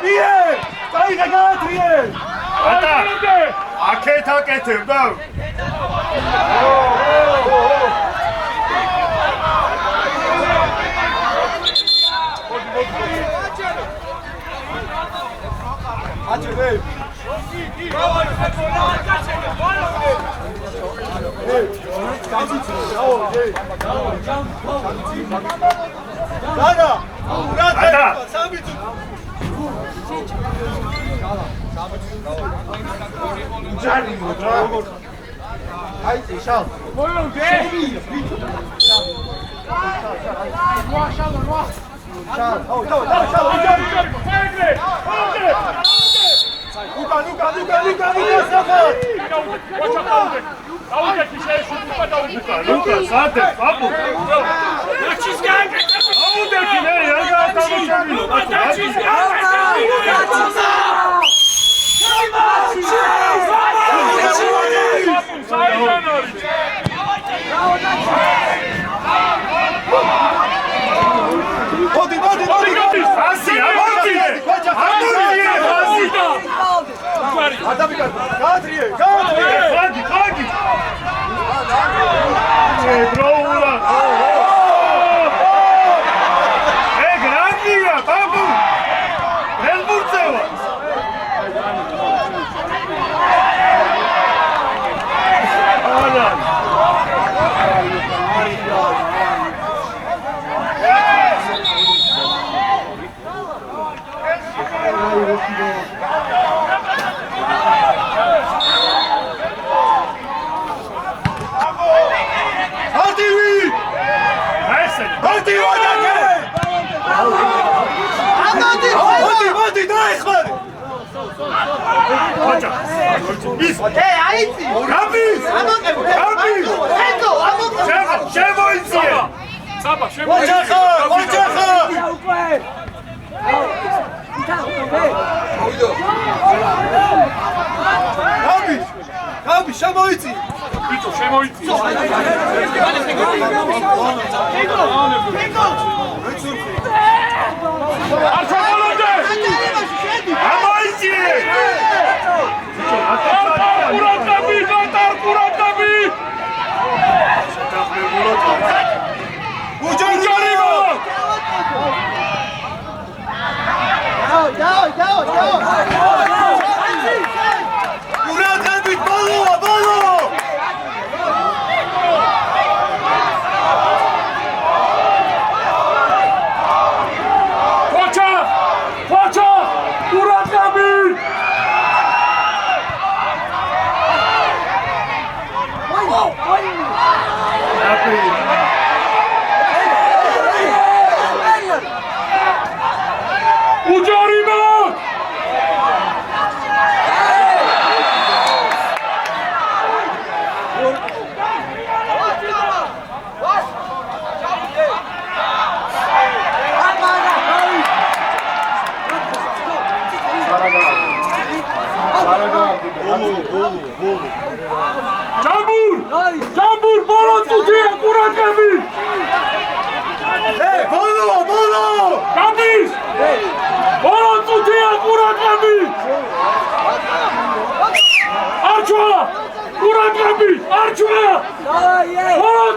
A: ბიე! დაიღე გაათრიე!
E: ბატა, აკეთ აკეთებდა.
A: აჭერე! Luka, sate, papu!
B: Dačis gageta!
E: Audeki, ne, ja ga tamo čevi!
B: Dačis gageta!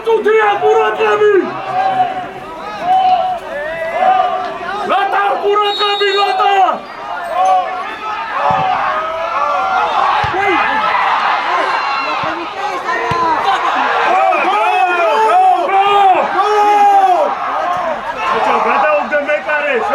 E: თუთია ყურადღები! ლატა ყურადღები ლატა! გადაუგდე მეკარეს!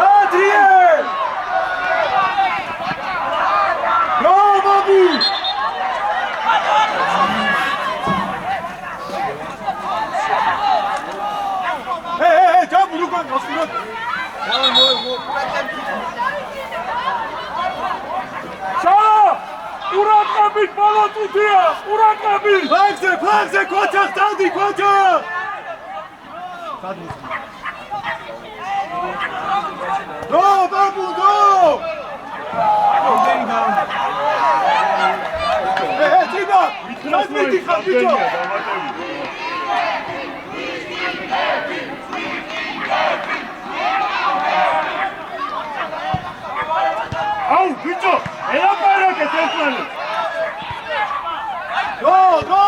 E: ყურადღებით ბოლო თუთია! ყურადღებით!
A: ფლანგზე, კოჩა, სტანდი, კოჩა! ნო, ბაბუ, ნო! წინა! transmiti ხარ ბიჭო!
E: აუ, ბიჭო, ელაპარაკეთ ერთმანეთს!
A: Go, go!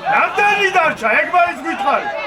E: რამდენი დარჩა? ეგ მაინც გითხარი.